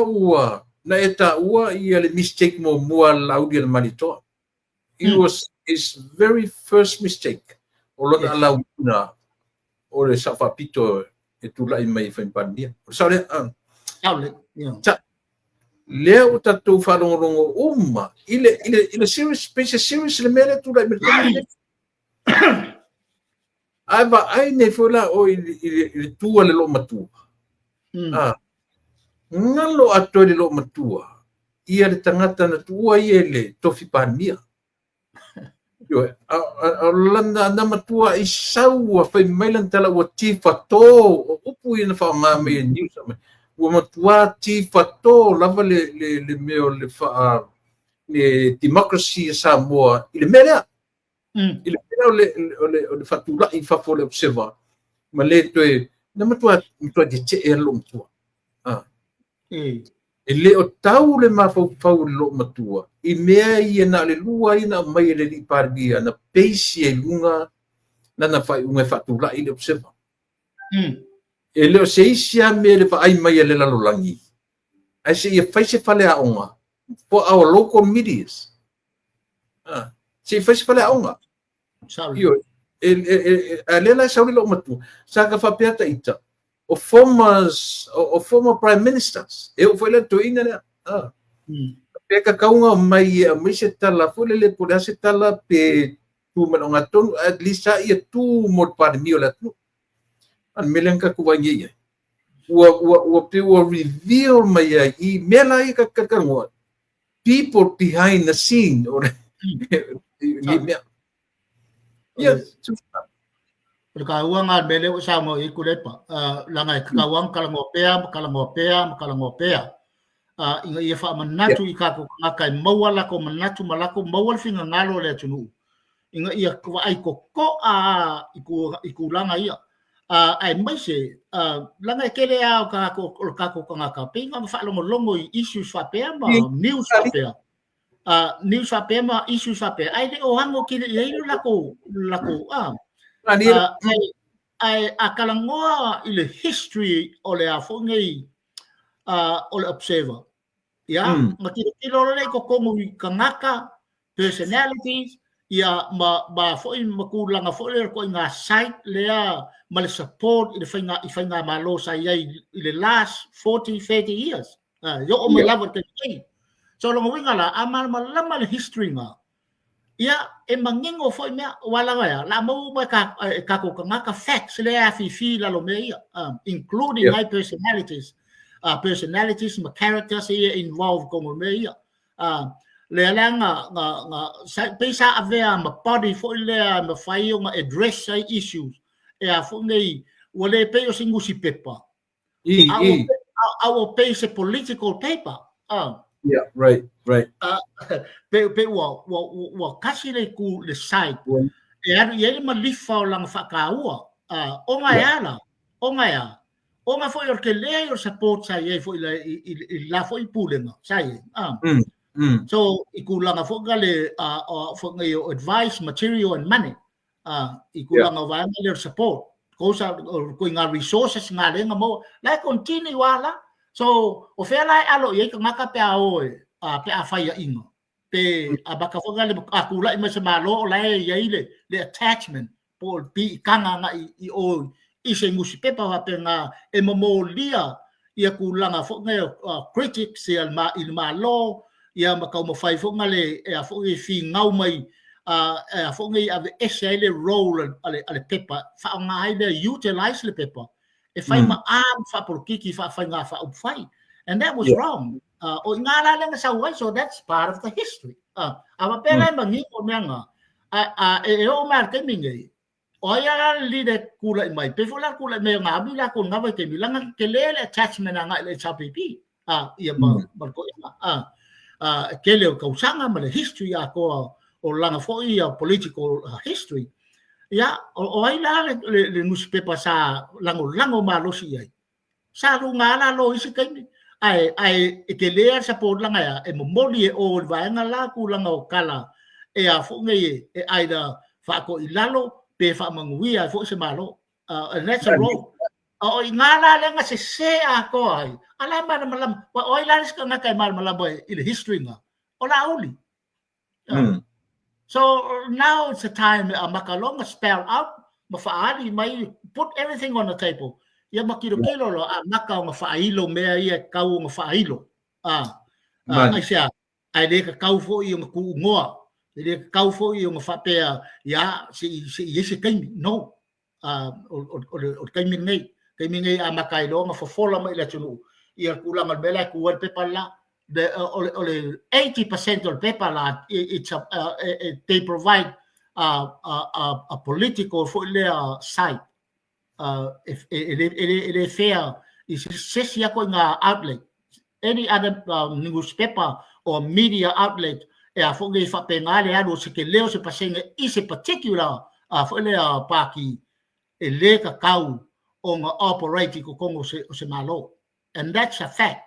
ua na eta ua ia le mistake mo mua laudia le malitoa. It was his very first mistake. O lona alauna o le safapito e tulai mai whaimpania. O sa le lea o tatou whalongorongo uma ile serious space serious le mele tulai me ai va ai ne fola o ile tua le lo matua. Ngalo ato le lo matua. Ia le tangata na tua ia le tofi pania. Yo landa na matua i saua fai mailan tala wa tifato upu ina fa nga me news wa matua tifato lava le meo le fa le democracy Samoa ile mele ile le fatula i fa fo le observa ma le toe na matua de che e lo matua ele o tau le mafau lo matua i mea ia na le lua ina mai le li pardia na peisi e lunga na fai unga fatula i le observa ele o seisia me le ai mai le lalolangi ai se ia fai se fale a onga for our local medias se fai se fale a onga io ele la sauli lo matua saka fa peata ita o former prime ministers e o foi le toina le peka kaunga mai se tala fole le pole se tala pe tu manonga tonu at least ia tu mod pa mi ola tu an melenka ku wangi wa pe wa reveal mai I mela I ka ngo people behind the scene or Kawang at bele usamo ikulepa langay kawang kalangopea inga ia fa manatu ikako ngakai mawala ko manatu malako mawal finga ngalo le tunu inga ia kwa ai ko ikulanga ia ai mai se langay kele au kako ngaka pinga fa longo issues fa pema news fa pema news fa pema issues fa pema ai de o hango kile ia lako ai akalangoa I le history o le afongai o le observer makilo le ko komo kangaka personalities ia ma foi makulanga foi ko nga site lea ma le support I le fainga malo sai I le last 40-30 years yo o me lava te so lo winga la amal malama le history nga ia e mangingo foi mea wala ya la mo ka ko ngaka facts le afi la lo me including high personalities ma characters here involved como me le langa nga pesa avea ma body foi le ma fai nga address issues e a fungi wale pe o singu si pepa our pay political paper yeah, right. Pe wa kasi le ku le site. E ma lifa lang whakaua. O nga fo your kele your support sa ye fo la fo ipulenga sa ye. So ikulanga fo gale fo ngayo advice, material and money. Ikulanga wa your support. Kosa ko nga resources nga le nga mo la continue wala. So o fe lai alo ye ka maka pe ao pe a fai ingo pe abaka fonga le akula I se malo lai ye le attachment por bi kanga nga I se ngusi pe pa pe nga e mo lia ia kulanga fonga critics ia il malo ia maka mo fai fonga le e a fonga fi ngau mai a fonga ave ese le role ale pepa fa nga ile utilize le pepa e fai ma fa por kiki fa nga fa fai and that was wrong o ngala lang sa way so that's part of the history ama pela mangi o menga o mar ke mingi o ya li de kula mai pe fola kula me nga bila ko nga ke bilang ke le attachment nga le sa pipi ia ma ko ke le ko sanga ma le history ko o langa fo ia political history ya o ai la le newspaper sa lango malo si ai sa lu ngala lo isi kai ai ke le sa por langa ya e moli o va ngala ku langa o kala e a fo ngai e ai da fa ko ilalo pe fa mangui ai fo se malo and that's a role o ingala lenga se ako ai ala malam wa oi laris ka nga kay malaboy in history nga ola uli. So now it's a time makalong spell out mafaali may put everything on the table. Ya makilo-kilo lo maka mafailo mea ia kau mafailo. Ai sia ai le ka kau fo i ku ngoa. Le ka kau fo i mafapea ya si yesi kai no. O kai mingai amakai lo mafofola mai la tunu. Ia kulang al bela ku pe pala the 80% of people they provide a political for their side. If it fair is outlet, any other newspaper or media outlet, for the penale se que leo se pasenga is a particular for their party a leka kau on operating ko se malo, and that's a fact.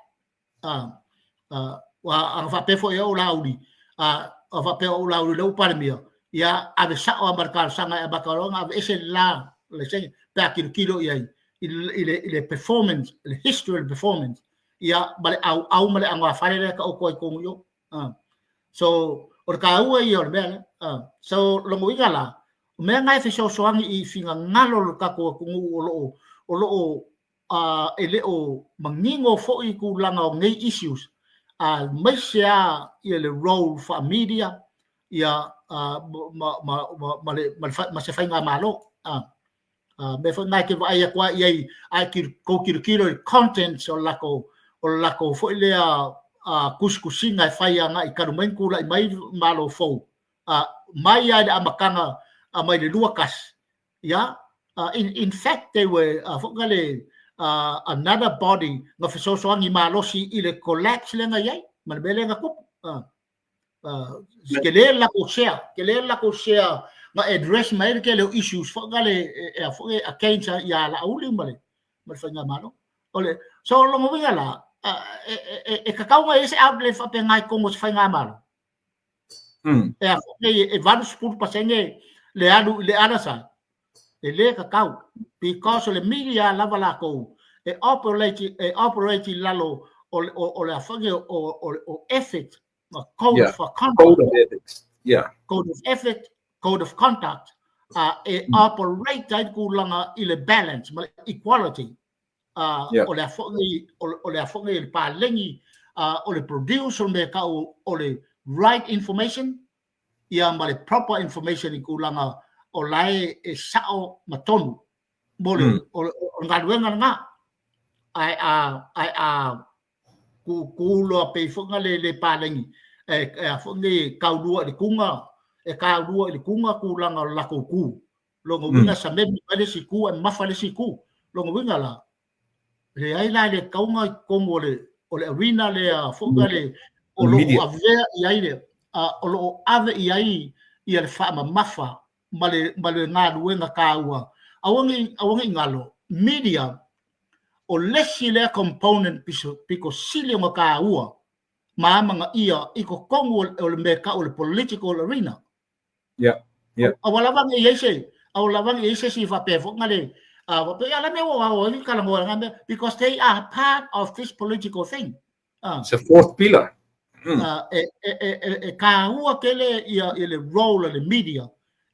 Wa ang fa pe fo yo laudi fa pe o laudi lo parmia ya ave sa o marcar sanga e bakalong ave ese la le sen ta kilo ya ile performance le history performance ya bale au male ang wa fare ka o ko yo so or ka u yo bele so lo mo igala me ngai fe so soangi I finga ngalo ka ko kungu o ele o mangingo fo I ku langa ngai issues Malaysia ia le role for media ia masifai nga malo me fo nai ke vai kwa ia ai ko kilo contents o lako fo le kuskusinga fai nga I karumen kula mai malo fo mai ada amakanga mai le luakas ya in fact they were fo gale another body nga so ngi malosi ile collapse lenga yai malbele nga kup kele la ko share nga address mai ke le issues fo gale fo akensa ya la uli male malfanga malo ole so lo mo ngala kakao nga ese outlet fa pengai ko mo fanga malo e van sport pasenge le ada sa le kakao because the media lava la ko e operate lalo o la fage o ethics code for conduct code of ethics code of ethics code of conduct operate that kulanga ile balance equality o la fage pa lengi o le produce me ka o le right information ia male proper information kulanga o lai e sao matonu bole o ngadwenga nga ai ku lo pe fonga le palengi fonge kaudua de kunga kaudua de kunga ku langa la ku longo winga sambe ale siku e mafale siku longo winga la le ai la le kaunga como le arena le fonga le o lo ave ia ile o lo ave ia ia le fa mafa male ngadwenga kaua awangi ngalo media o lesi le component piko sili mo ka ua manga ia iko kongo o le meka o le political arena awala bang yese si fa pe fo ngale wa pe ala me wa ni kala mo ngame because they are part of this political thing it's a fourth pillar ka ua kele ia le role of the media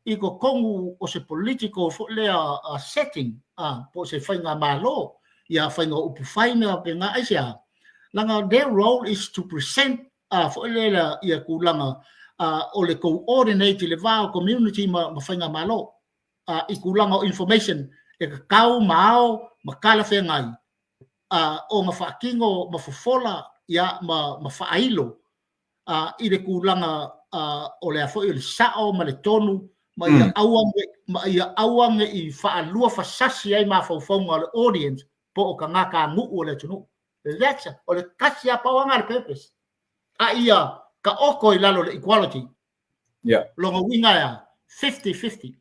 iko kongo o se political fo le setting po se fainga malo ia fainga upu faina pe nga asia langa their role is to present fo le ia kulanga o le coordinate le va community ma fainga malo ikulanga information e kau mao makala fe ngai o nga fakingo mafofola ia ma failo i le kulanga o le fo il sao ma le tonu ma ia awang I fa lua fa sasi ai ma fo le audience po ka ngaka ngu o le tunu that's o le kasia pa wanga le purpose ia ka oko I lalo le equality longo winga ya 50-50